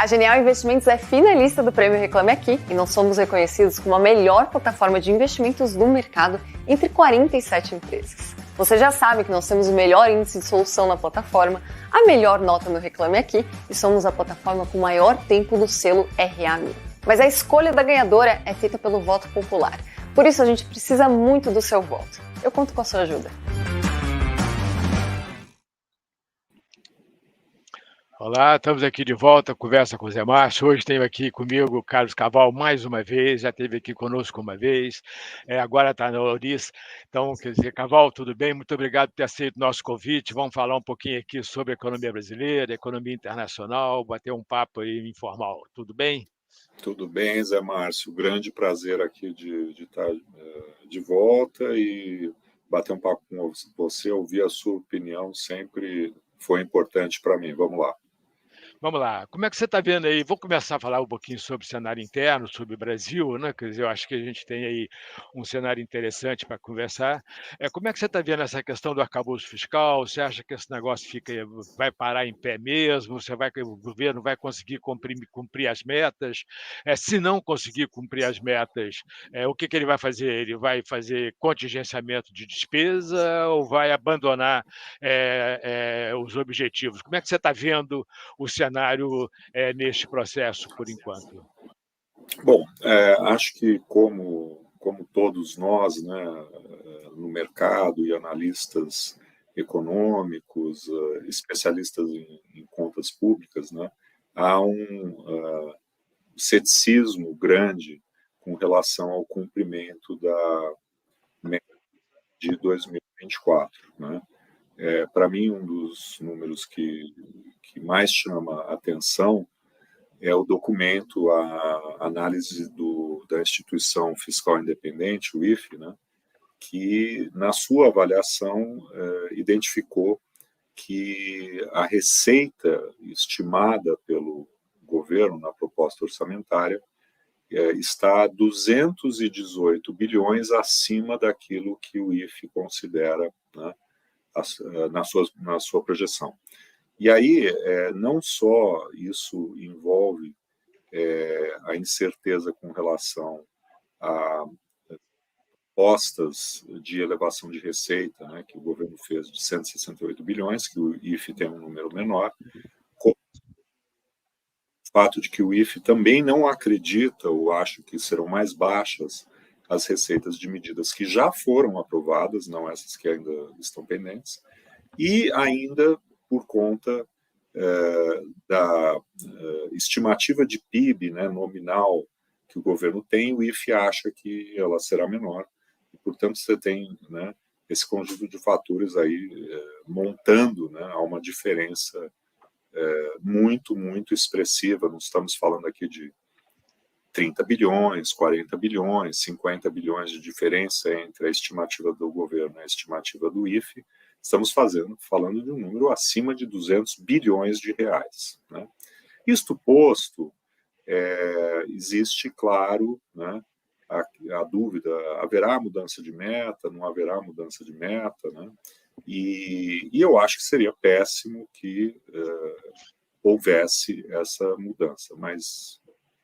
A Genial Investimentos é finalista do Prêmio Reclame Aqui e nós somos reconhecidos como a melhor plataforma de investimentos do mercado entre 47 empresas. Você já sabe que nós temos o melhor índice de solução na plataforma, a melhor nota no Reclame Aqui e somos a plataforma com maior tempo do selo RA1000. Mas a escolha da ganhadora é feita pelo voto popular. Por isso a gente precisa muito do seu voto. Eu conto com a sua ajuda. Olá, estamos aqui de volta, conversa com o Zé Márcio. Hoje tenho aqui comigo o Carlos Caval mais uma vez, já esteve aqui conosco uma vez, agora está na Ouriça. Então, quer dizer, Caval, tudo bem? Muito obrigado por ter aceito o nosso convite. Vamos falar um pouquinho aqui sobre a economia brasileira, economia internacional, bater um papo aí informal. Tudo bem? Tudo bem, Zé Márcio. Grande prazer aqui de estar de volta e bater um papo com você, ouvir a sua opinião sempre foi importante para mim. Vamos lá. Vamos lá, como é que você está vendo aí? Vou começar a falar um pouquinho sobre o cenário interno, sobre o Brasil, né? Quer dizer, eu acho que a gente tem aí um cenário interessante para conversar. Como é que você está vendo essa questão do arcabouço fiscal? Você acha que esse negócio vai parar em pé mesmo? O governo vai conseguir cumprir as metas? Se não conseguir cumprir as metas, o que ele vai fazer? Ele vai fazer contingenciamento de despesa ou vai abandonar os objetivos? Como é que você está vendo o cenário neste processo, por enquanto? Bom, acho que como todos nós, né, no mercado e analistas econômicos, especialistas em contas públicas, né, há um ceticismo grande com relação ao cumprimento da meta de 2024, né? Para mim, um dos números que mais chama a atenção é o documento, a análise da Instituição Fiscal Independente, o IFE, né, que, na sua avaliação, identificou que a receita estimada pelo governo na proposta orçamentária está 218 bilhões acima daquilo que o IFE considera, né, na sua projeção. E aí, não só isso envolve a incerteza com relação a propostas de elevação de receita, né, que o governo fez de 168 bilhões, que o IFE tem um número menor, com o fato de que o IFE também não acredita ou acha que serão mais baixas as receitas de medidas que já foram aprovadas, não essas que ainda estão pendentes, e ainda por conta da estimativa de PIB, né, nominal que o governo tem, o IFE acha que ela será menor. E, portanto, você tem, né, esse conjunto de fatores aí montando, né, a uma diferença muito, muito expressiva. Não estamos falando aqui de 30 bilhões, 40 bilhões, 50 bilhões de diferença entre a estimativa do governo e a estimativa do IFE. Estamos falando de um número acima de 200 bilhões de reais, né? Isto posto, existe, claro, né, a dúvida, haverá mudança de meta, não haverá mudança de meta, né? E eu acho que seria péssimo que houvesse essa mudança. Mas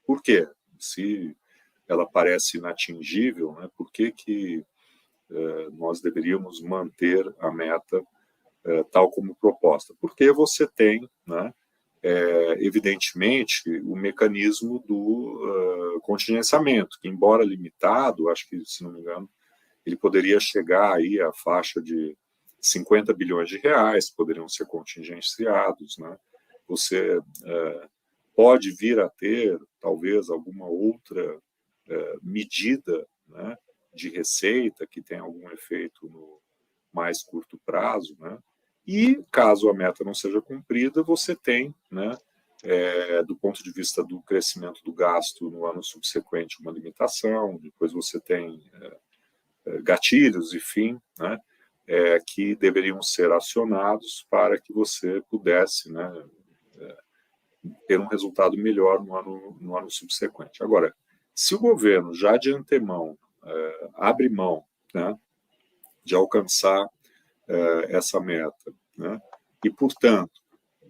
por quê? Se ela parece inatingível, né, por que nós deveríamos manter a meta tal como proposta? Porque você tem, né, evidentemente, o mecanismo do contingenciamento, que, embora limitado, acho que, se não me engano, ele poderia chegar aí à faixa de 50 bilhões de reais, poderiam ser contingenciados, né? Você pode vir a ter, talvez, alguma outra medida, né, de receita que tenha algum efeito no mais curto prazo, né? E, caso a meta não seja cumprida, você tem, né, do ponto de vista do crescimento do gasto no ano subsequente, uma limitação, depois você tem gatilhos, enfim, né, que deveriam ser acionados para que você pudesse, né, ter um resultado melhor no ano subsequente. Agora, se o governo já de antemão abre mão, né, de alcançar essa meta, né, e, portanto,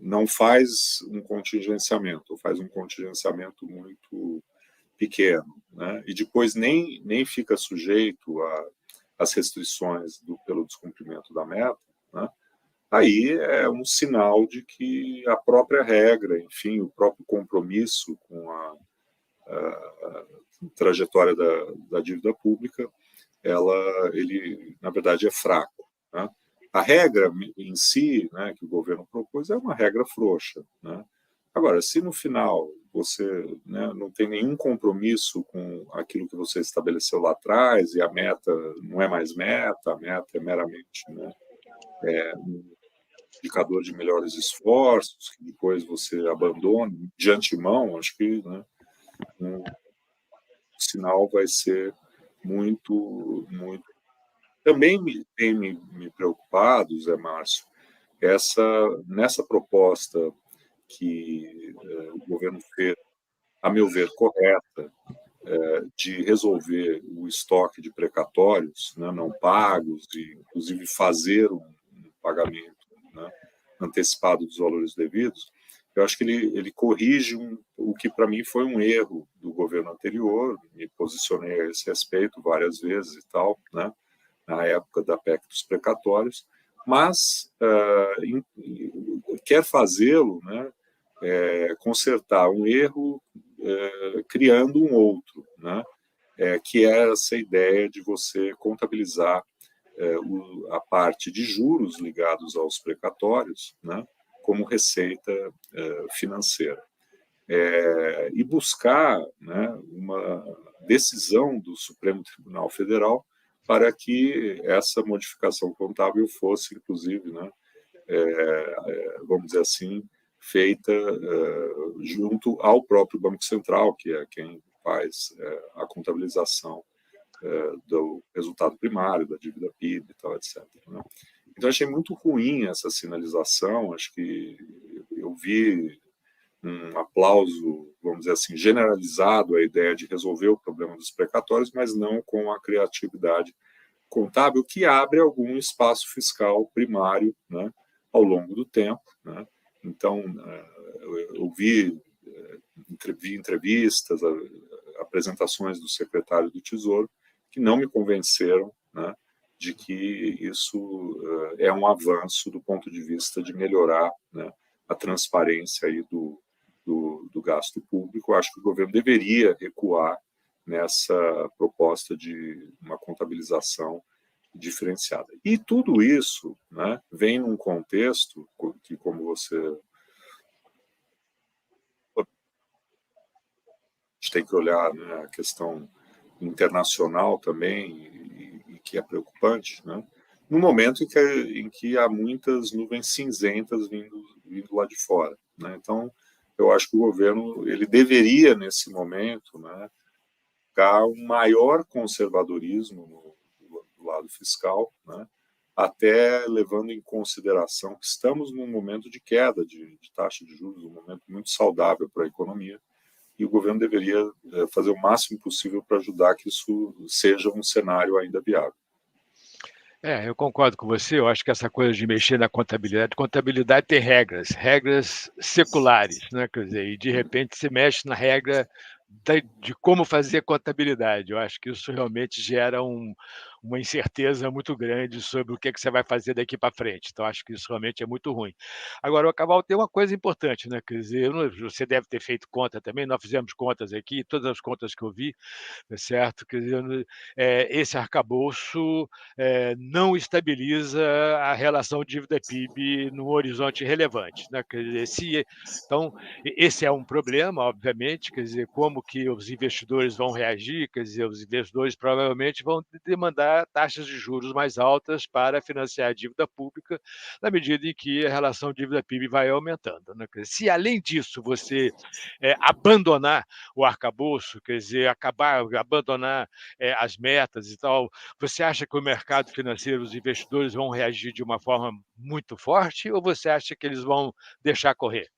não faz um contingenciamento, faz um contingenciamento muito pequeno, né? E depois nem fica sujeito às restrições pelo descumprimento da meta, né? Aí é um sinal de que a própria regra, enfim, o próprio compromisso com a trajetória da dívida pública, ele, na verdade, é fraco, né? A regra em si, né, que o governo propôs, é uma regra frouxa, né? Agora, se no final você, né, não tem nenhum compromisso com aquilo que você estabeleceu lá atrás e a meta não é mais meta, a meta é meramente, né, um indicador de melhores esforços, que depois você abandona de antemão, acho que, né, o sinal vai ser muito. Também tem me preocupado, Zé Márcio, nessa proposta que o governo fez, a meu ver, correta, de resolver o estoque de precatórios, né, não pagos, e inclusive fazer um pagamento, né, antecipado dos valores devidos. Eu acho que ele corrige o que para mim foi um erro do governo anterior. Me posicionei a esse respeito várias vezes e tal, né, na época da PEC dos precatórios, mas quer fazê-lo, né, consertar um erro criando um outro, né, que é essa ideia de você contabilizar a parte de juros ligados aos precatórios, né, como receita financeira. E buscar, né, uma decisão do Supremo Tribunal Federal para que essa modificação contábil fosse, inclusive, né, vamos dizer assim, feita junto ao próprio Banco Central, que é quem faz a contabilização do resultado primário, da dívida PIB e tal, etc. Né? Então, achei muito ruim essa sinalização, acho que eu vi um aplauso, vamos dizer assim, generalizado à ideia de resolver o problema dos precatórios, mas não com a criatividade contábil que abre algum espaço fiscal primário, né, ao longo do tempo, né? Então, eu vi entrevistas, apresentações do secretário do Tesouro que não me convenceram, né, de que isso é um avanço do ponto de vista de melhorar, né, a transparência aí do gasto público. Eu acho que o governo deveria recuar nessa proposta de uma contabilização diferenciada. E tudo isso, né, vem num contexto que, como você a gente tem que olhar, né, a questão internacional também, e que é preocupante, né, no momento em que há muitas nuvens cinzentas vindo lá de fora, né? Então, eu acho que o governo ele deveria, nesse momento, né, buscar um maior conservadorismo do lado fiscal, né, até levando em consideração que estamos num momento de queda de taxa de juros, um momento muito saudável para a economia, e o governo deveria fazer o máximo possível para ajudar que isso seja um cenário ainda viável. Eu concordo com você. Eu acho que essa coisa de mexer na contabilidade tem regras seculares, né? Quer dizer, e de repente se mexe na regra de como fazer contabilidade. Eu acho que isso realmente gera uma incerteza muito grande sobre o que você vai fazer daqui para frente. Então, acho que isso realmente é muito ruim. Agora, o Caval tem uma coisa importante, né? Quer dizer, você deve ter feito conta também, nós fizemos contas aqui, todas as contas que eu vi, certo? Quer dizer, esse arcabouço não estabiliza a relação dívida-PIB num horizonte relevante, né? Quer dizer, então, esse é um problema, obviamente, quer dizer, como que os investidores vão reagir, quer dizer, os investidores provavelmente vão demandar taxas de juros mais altas para financiar a dívida pública, na medida em que a relação dívida-PIB vai aumentando, né? Quer dizer, se, além disso, você abandonar o arcabouço, quer dizer, abandonar as metas e tal, você acha que o mercado financeiro, os investidores vão reagir de uma forma muito forte ou você acha que eles vão deixar correr?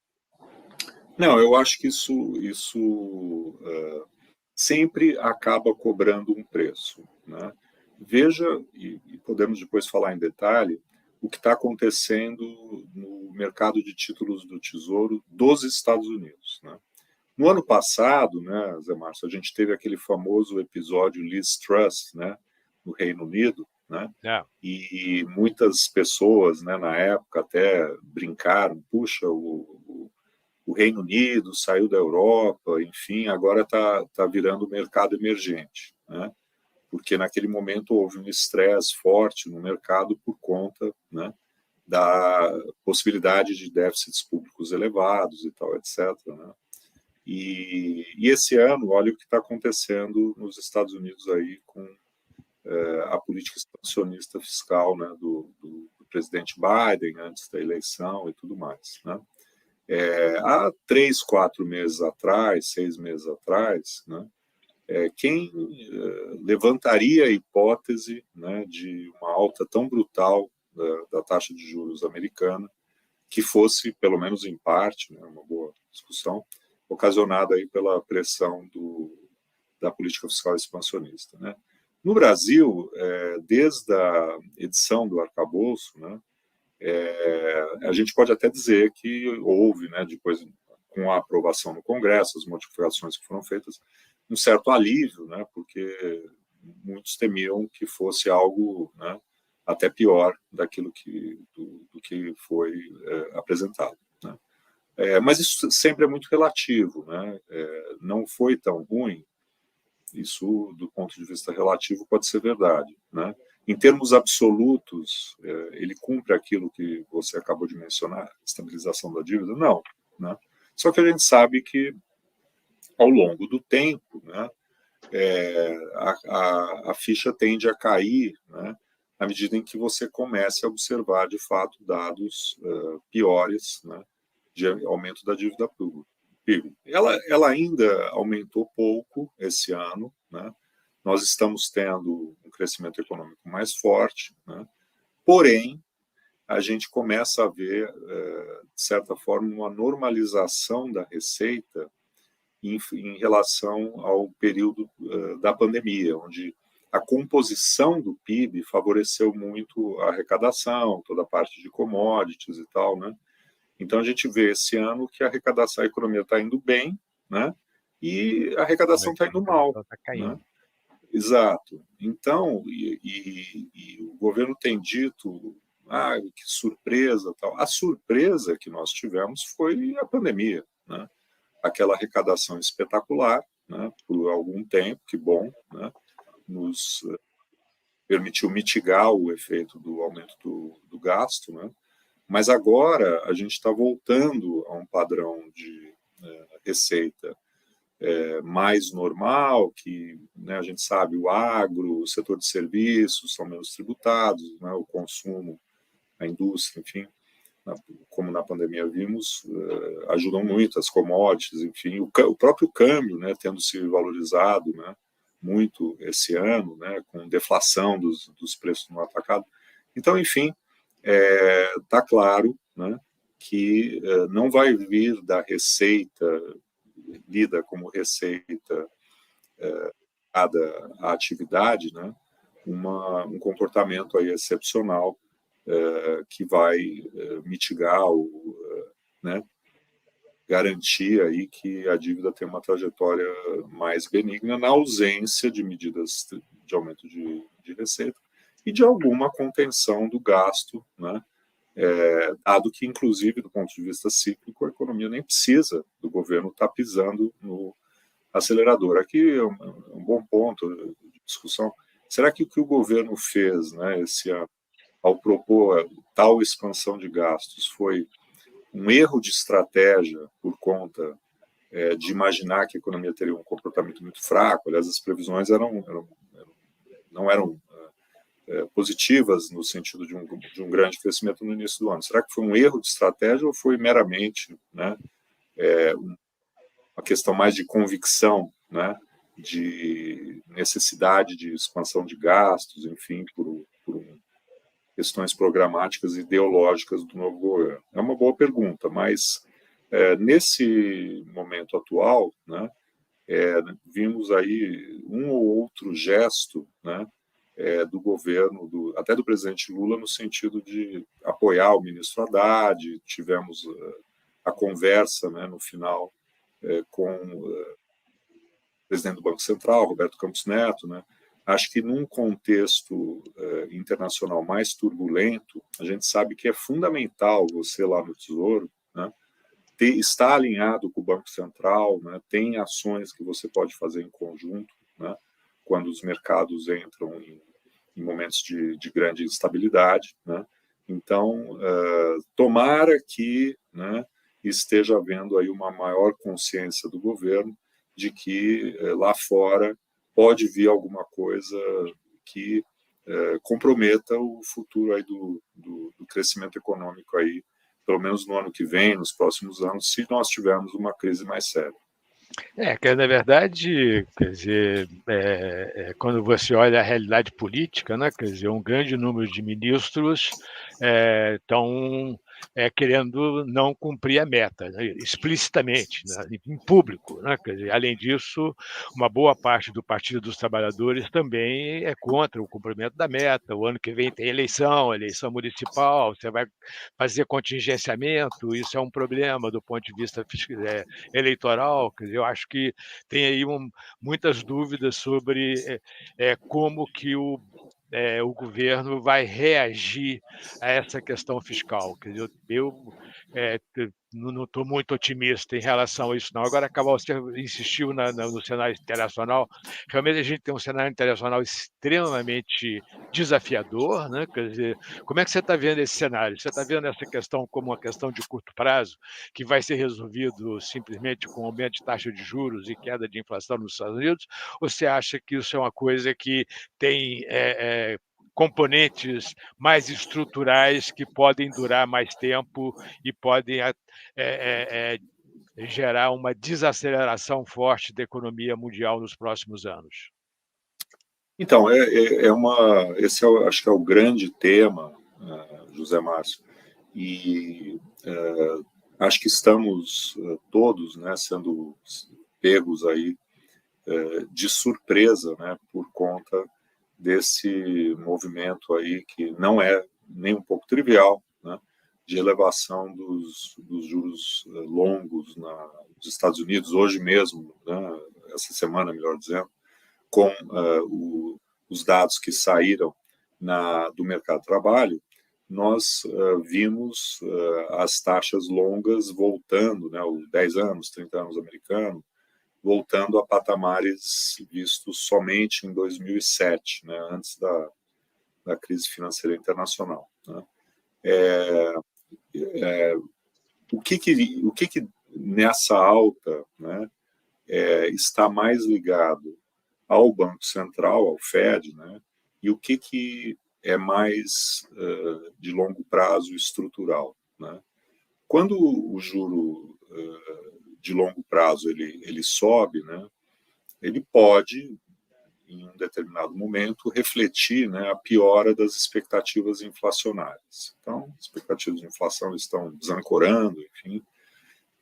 Não, eu acho que isso sempre acaba cobrando um preço, né? Veja, e podemos depois falar em detalhe, o que está acontecendo no mercado de títulos do Tesouro dos Estados Unidos, né? No ano passado, né, Zé Márcio, a gente teve aquele famoso episódio Liz Truss, né, no Reino Unido, né? E muitas pessoas, né, na época até brincaram, puxa, o Reino Unido saiu da Europa, enfim, agora tá virando mercado emergente, né? Porque naquele momento houve um estresse forte no mercado por conta, né, da possibilidade de déficits públicos elevados e tal, etc., né? E esse ano, olha o que está acontecendo nos Estados Unidos aí com a política expansionista fiscal, né, do presidente Biden antes da eleição e tudo mais, né? Há 3, 4 meses atrás, 6 meses atrás, né, quem levantaria a hipótese, né, de uma alta tão brutal da taxa de juros americana, que fosse, pelo menos em parte, né, uma boa discussão, ocasionada aí pela pressão da política fiscal expansionista, né? No Brasil, desde a edição do arcabouço, né, a gente pode até dizer que houve, né, depois, com a aprovação no Congresso, as modificações que foram feitas, um certo alívio, né, porque muitos temiam que fosse algo, né, até pior daquilo do que foi apresentado, né? Mas isso sempre é muito relativo, né? Não foi tão ruim, isso do ponto de vista relativo pode ser verdade, né? Em termos absolutos, ele cumpre aquilo que você acabou de mencionar, estabilização da dívida? Não, né? Só que a gente sabe que, ao longo do tempo, né, a ficha tende a cair, né, à medida em que você comece a observar, de fato, dados piores, né, de aumento da dívida pública. Ela ainda aumentou pouco esse ano, né? Nós estamos tendo um crescimento econômico mais forte, né? Porém, a gente começa a ver, de certa forma, uma normalização da receita em relação ao período da pandemia, onde a composição do PIB favoreceu muito a arrecadação, toda a parte de commodities e tal, né? Então a gente vê esse ano que a arrecadação, a economia está indo bem, né? E a arrecadação está indo mal, né? Exato. Então, e o governo tem dito, que surpresa, tal. A surpresa que nós tivemos foi a pandemia, né? Aquela arrecadação espetacular, né? Por algum tempo, que bom, né? Nos permitiu mitigar o efeito do aumento do gasto, né? Mas agora a gente está voltando a um padrão de receita mais normal, que, né, a gente sabe, o agro, o setor de serviços são menos tributados, né, o consumo, a indústria, enfim, como na pandemia vimos, ajudam muito as commodities, enfim, o próprio câmbio, né, tendo se valorizado, né, muito esse ano, né, com deflação dos preços no atacado. Então, enfim, está claro, né, que não vai vir da receita lida como receita dada à atividade, né, um comportamento aí excepcional que vai mitigar né, garantir aí que a dívida tem uma trajetória mais benigna na ausência de medidas de aumento de receita e de alguma contenção do gasto, né, dado que, inclusive, do ponto de vista cíclico, a economia nem precisa do governo estar pisando no acelerador. Aqui é um bom ponto de discussão. Será que o que o governo fez, né, esse ano, ao propor tal expansão de gastos, foi um erro de estratégia por conta de imaginar que a economia teria um comportamento muito fraco? Aliás, as previsões não eram positivas no sentido de um grande crescimento no início do ano. Será que foi um erro de estratégia ou foi meramente, né, uma questão mais de convicção, né, de necessidade de expansão de gastos, enfim, por questões programáticas e ideológicas do novo governo? É uma boa pergunta, mas nesse momento atual, né, vimos aí um ou outro gesto, né, do governo, até do presidente Lula, no sentido de apoiar o ministro Haddad. Tivemos a conversa, né, no final, com o presidente do Banco Central, Roberto Campos Neto, né? Acho que num contexto internacional mais turbulento, a gente sabe que é fundamental você lá no Tesouro, né, estar alinhado com o Banco Central, né, tem ações que você pode fazer em conjunto, né, quando os mercados entram em momentos de grande instabilidade, né? Então, tomara que, né, esteja havendo aí uma maior consciência do governo de que lá fora pode vir alguma coisa que comprometa o futuro aí do crescimento econômico aí, pelo menos no ano que vem, nos próximos anos, se nós tivermos uma crise mais séria. Que na verdade, quer dizer, quando você olha a realidade política, né, quer dizer, um grande número de ministros estão querendo não cumprir a meta, né, explicitamente, né, em público, né, quer dizer, além disso, uma boa parte do Partido dos Trabalhadores também é contra o cumprimento da meta. O ano que vem tem eleição municipal, você vai fazer contingenciamento, isso é um problema do ponto de vista eleitoral. Quer dizer, eu acho que tem aí muitas dúvidas sobre como que o governo vai reagir a essa questão fiscal. Quer dizer, eu não estou muito otimista em relação a isso, não. Agora, Caval, você insistiu no cenário internacional. Realmente, a gente tem um cenário internacional extremamente desafiador, né? Quer dizer, como é que você está vendo esse cenário? Você está vendo essa questão como uma questão de curto prazo, que vai ser resolvido simplesmente com aumento de taxa de juros e queda de inflação nos Estados Unidos? Ou você acha que isso é uma coisa que tem componentes mais estruturais que podem durar mais tempo e podem gerar uma desaceleração forte da economia mundial nos próximos anos? Então, esse acho que é o grande tema, José Márcio, e acho que estamos todos, né, sendo pegos aí de surpresa, né, por conta desse movimento aí que não é nem um pouco trivial, né, de elevação dos juros longos nos Estados Unidos, hoje mesmo, né, essa semana, melhor dizendo, com os dados que saíram do mercado de trabalho, nós vimos as taxas longas voltando, né, os 10 anos, 30 anos americano, voltando a patamares vistos somente em 2007, né, antes da crise financeira internacional, né. O que nessa alta, né, está mais ligado ao Banco Central, ao Fed, né, e o que é mais de longo prazo estrutural, né? Quando o juro de longo prazo ele sobe, né, ele pode, em um determinado momento, refletir, né, a piora das expectativas inflacionárias. Então, as expectativas de inflação estão desancorando, enfim.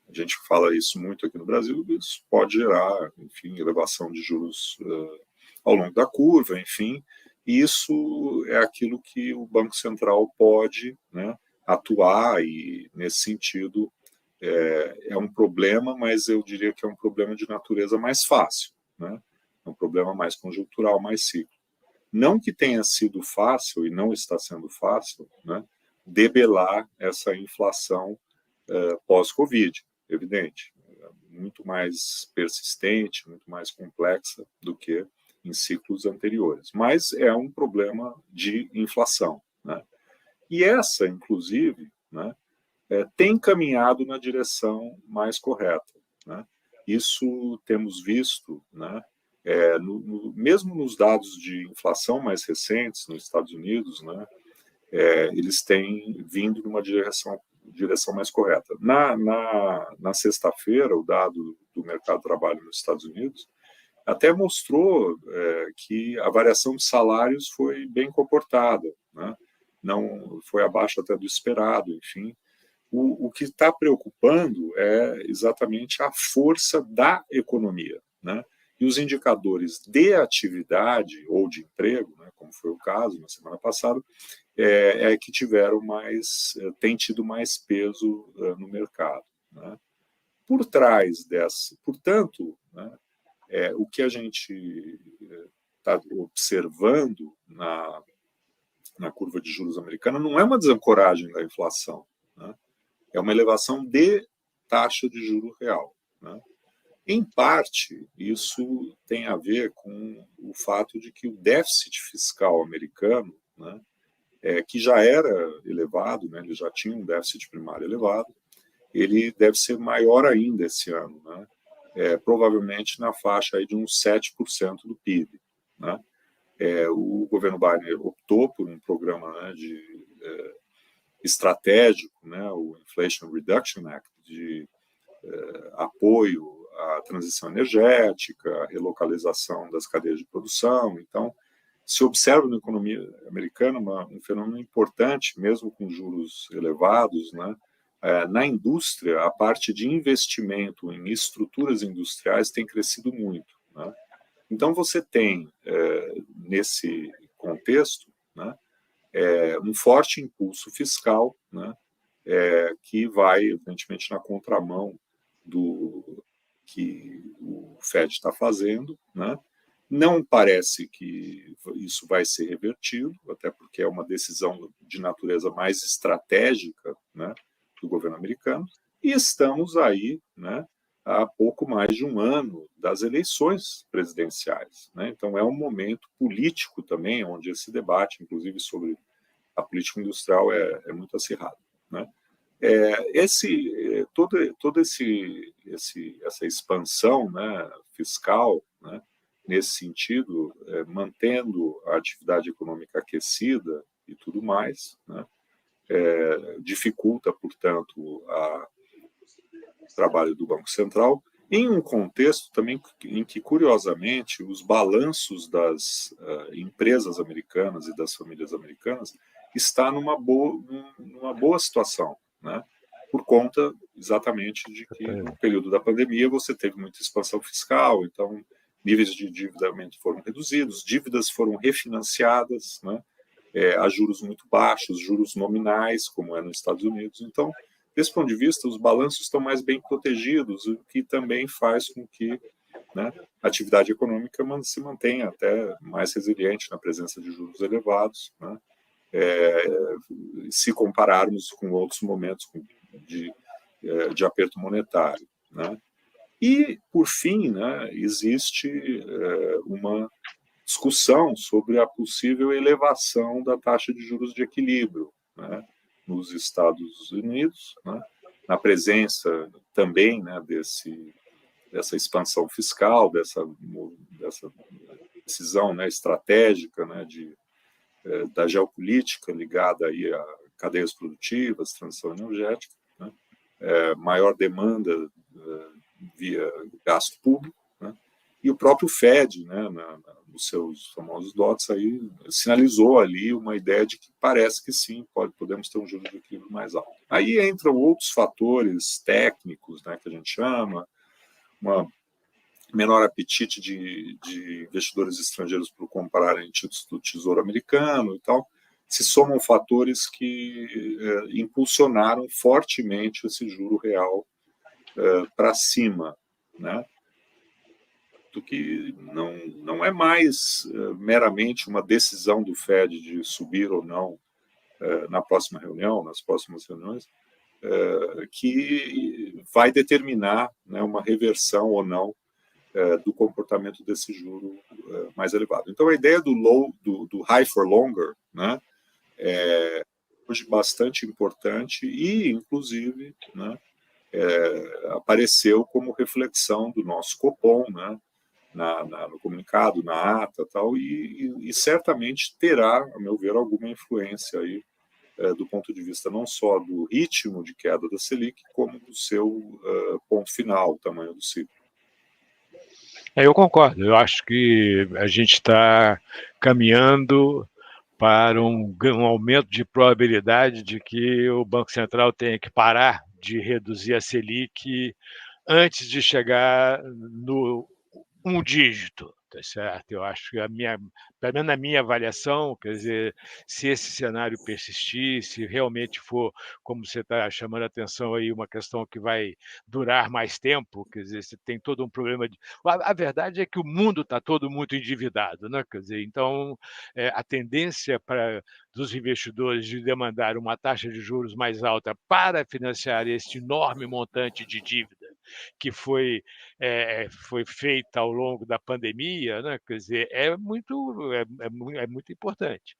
A gente fala isso muito aqui no Brasil, isso pode gerar, enfim, elevação de juros ao longo da curva, enfim. E isso é aquilo que o Banco Central pode, né, atuar, e, nesse sentido, é um problema, mas eu diria que é um problema de natureza mais fácil, né? É um problema mais conjuntural, mais cíclico. Não que tenha sido fácil, e não está sendo fácil, né, debelar essa inflação pós-Covid, evidente, muito mais persistente, muito mais complexa do que em ciclos anteriores. Mas é um problema de inflação, né? E essa, inclusive, né, tem caminhado na direção mais correta, né? Isso temos visto, né, mesmo nos dados de inflação mais recentes nos Estados Unidos, né, eles têm vindo numa direção mais correta. Na sexta-feira, o dado do mercado de trabalho nos Estados Unidos até mostrou que a variação de salários foi bem comportada, né? Não foi abaixo até do esperado, enfim. O que está preocupando é exatamente a força da economia, né? E os indicadores de atividade ou de emprego, né, como foi o caso na semana passada, que têm tido mais peso no mercado, né? Por trás dessa, portanto, né, o que a gente está observando na curva de juros americana não é uma desancoragem da inflação, né? É uma elevação de taxa de juro real, né? Em parte, isso tem a ver com o fato de que o déficit fiscal americano, né, que já era elevado, né, ele já tinha um déficit primário elevado, ele deve ser maior ainda esse ano, né, provavelmente na faixa aí de uns 7% do PIB. Né. O governo Biden optou por um programa, né, estratégico, né, o Inflation Reduction Act, de apoio à transição energética, à relocalização das cadeias de produção. Então, se observa na economia americana um fenômeno importante, mesmo com juros elevados, né? Na indústria, a parte de investimento em estruturas industriais tem crescido muito, né? Então, você tem, nesse contexto, né, um forte impulso fiscal, né, que vai, evidentemente, na contramão do que o Fed está fazendo, né? Não parece que isso vai ser revertido, até porque é uma decisão de natureza mais estratégica, né, do governo americano, e estamos aí, né, há pouco mais de um ano das eleições presidenciais, né? Então é um momento político também, onde esse debate, inclusive sobre a política industrial, é muito acirrado, né? Toda essa expansão, né, fiscal, né, nesse sentido, mantendo a atividade econômica aquecida e tudo mais, né, dificulta, portanto, o trabalho do Banco Central, em um contexto também em que, curiosamente, os balanços das empresas americanas e das famílias americanas está numa boa situação, né? Por conta exatamente de que no período da pandemia você teve muita expansão fiscal, então níveis de endividamento foram reduzidos, dívidas foram refinanciadas, né, a juros muito baixos, juros nominais, como é nos Estados Unidos. Então, desse ponto de vista, os balanços estão mais bem protegidos, o que também faz com que, né, a atividade econômica se mantenha até mais resiliente na presença de juros elevados, né, se compararmos com outros momentos de aperto monetário, né? E, por fim, né, existe uma discussão sobre a possível elevação da taxa de juros de equilíbrio, né, nos Estados Unidos, né, na presença também, né, dessa expansão fiscal, dessa decisão, né, estratégica, né, da geopolítica ligada aí a cadeias produtivas, transição energética, né, maior demanda via gasto público, né, e o próprio Fed, né, nos seus famosos dots, aí, sinalizou ali uma ideia de que parece que sim, podemos ter um juro de equilíbrio mais alto. Aí entram outros fatores técnicos, né, que a gente chama, uma menor apetite de investidores estrangeiros por comprarem títulos do Tesouro Americano e tal, se somam fatores que impulsionaram fortemente esse juro real para cima, né? Do que não é mais meramente uma decisão do Fed de subir ou não na próxima reunião, nas próximas reuniões, que vai determinar, né, uma reversão ou não do comportamento desse juro mais elevado. Então, a ideia do high for longer, né, é hoje bastante importante e, inclusive, né, apareceu como reflexão do nosso Copom, né, no comunicado, na ata, tal, e certamente terá, a meu ver, alguma influência aí, do ponto de vista não só do ritmo de queda da Selic, como do seu ponto final, o tamanho do ciclo. Eu concordo. Eu acho que a gente está caminhando para um aumento de probabilidade de que o Banco Central tenha que parar de reduzir a Selic antes de chegar no um dígito, tá certo? Eu acho que pelo menos na minha avaliação, quer dizer, se esse cenário persistir, se realmente for, como você está chamando a atenção aí, uma questão que vai durar mais tempo, quer dizer, você tem todo um problema de... A verdade é que o mundo está todo muito endividado, né? Quer dizer, então, a tendência dos investidores de demandar uma taxa de juros mais alta para financiar esse enorme montante de dívida que foi feita ao longo da pandemia, né? Quer dizer, é muito importante.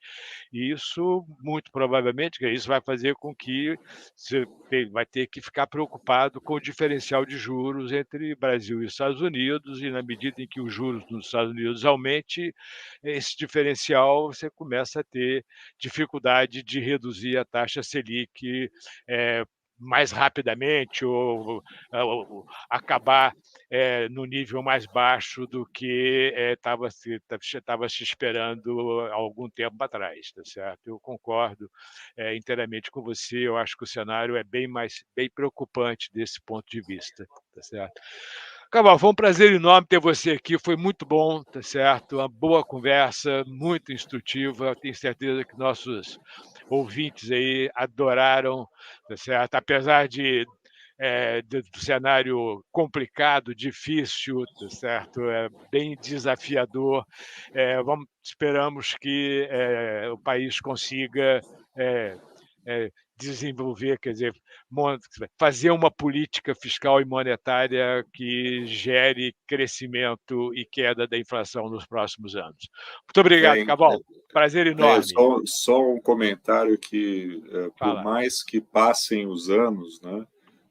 E isso, muito provavelmente, isso vai fazer com que você vai ter que ficar preocupado com o diferencial de juros entre Brasil e Estados Unidos, e na medida em que os juros nos Estados Unidos aumente, esse diferencial você começa a ter dificuldade de reduzir a taxa Selic mais rapidamente ou acabar no nível mais baixo do que estava se esperando há algum tempo atrás, tá certo? Eu concordo inteiramente com você, eu acho que o cenário é bem preocupante desse ponto de vista, tá certo? Cabal, foi um prazer enorme ter você aqui, foi muito bom, tá certo? Uma boa conversa, muito instrutiva, tenho certeza que nossos ouvintes aí adoraram, tá certo? Apesar do cenário complicado, difícil, tá certo? Bem desafiador. Esperamos que o país consiga desenvolver, quer dizer, fazer uma política fiscal e monetária que gere crescimento e queda da inflação nos próximos anos. Muito obrigado, Cabal. Prazer enorme. Só um comentário que, por mais que passem os anos, né,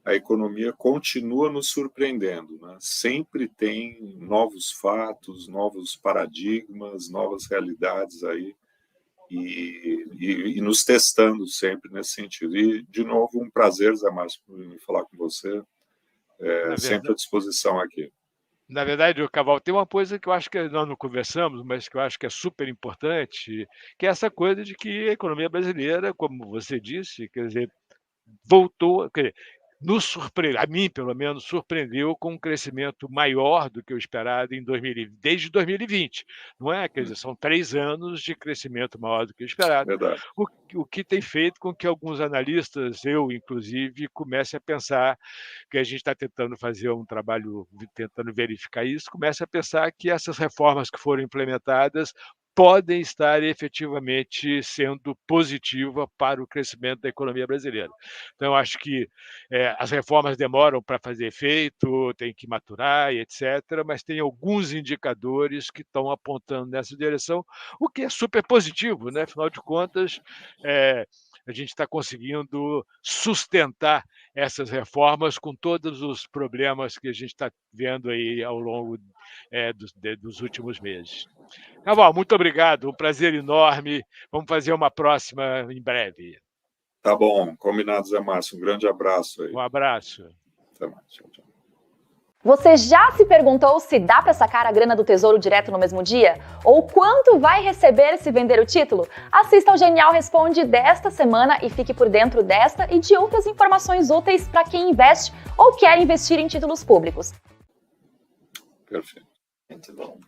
a economia continua nos surpreendendo, né? Sempre tem novos fatos, novos paradigmas, novas realidades aí, e nos testando sempre nesse sentido. E, de novo, um prazer, Zé Márcio, falar com você, sempre à disposição aqui. Na verdade, Cabal, tem uma coisa que eu acho que nós não conversamos, mas que eu acho que é super importante, que é essa coisa de que a economia brasileira, como você disse, quer dizer, voltou, quer dizer, nos surpreendeu, a mim pelo menos, surpreendeu com um crescimento maior do que o esperado desde 2020, não é? Quer dizer, são 3 anos de crescimento maior do que o esperado, o que tem feito com que alguns analistas, eu inclusive, comece a pensar que a gente está tentando fazer um trabalho, tentando verificar isso, comece a pensar que essas reformas que foram implementadas podem estar efetivamente sendo positiva para o crescimento da economia brasileira. Então, eu acho que as reformas demoram para fazer efeito, tem que maturar e etc., mas tem alguns indicadores que estão apontando nessa direção, o que é super positivo, né? Afinal de contas, a gente está conseguindo sustentar essas reformas com todos os problemas que a gente está vendo aí ao longo dos últimos meses. Cabal, muito obrigado, um prazer enorme. Vamos fazer uma próxima em breve. Tá bom, combinado, Zé Márcio. Um grande abraço aí. Um abraço. Até mais. Tchau, tchau. Você já se perguntou se dá para sacar a grana do Tesouro direto no mesmo dia? Ou quanto vai receber se vender o título? Assista ao Genial Responde desta semana e fique por dentro desta e de outras informações úteis para quem investe ou quer investir em títulos públicos. Perfeito. Muito bom.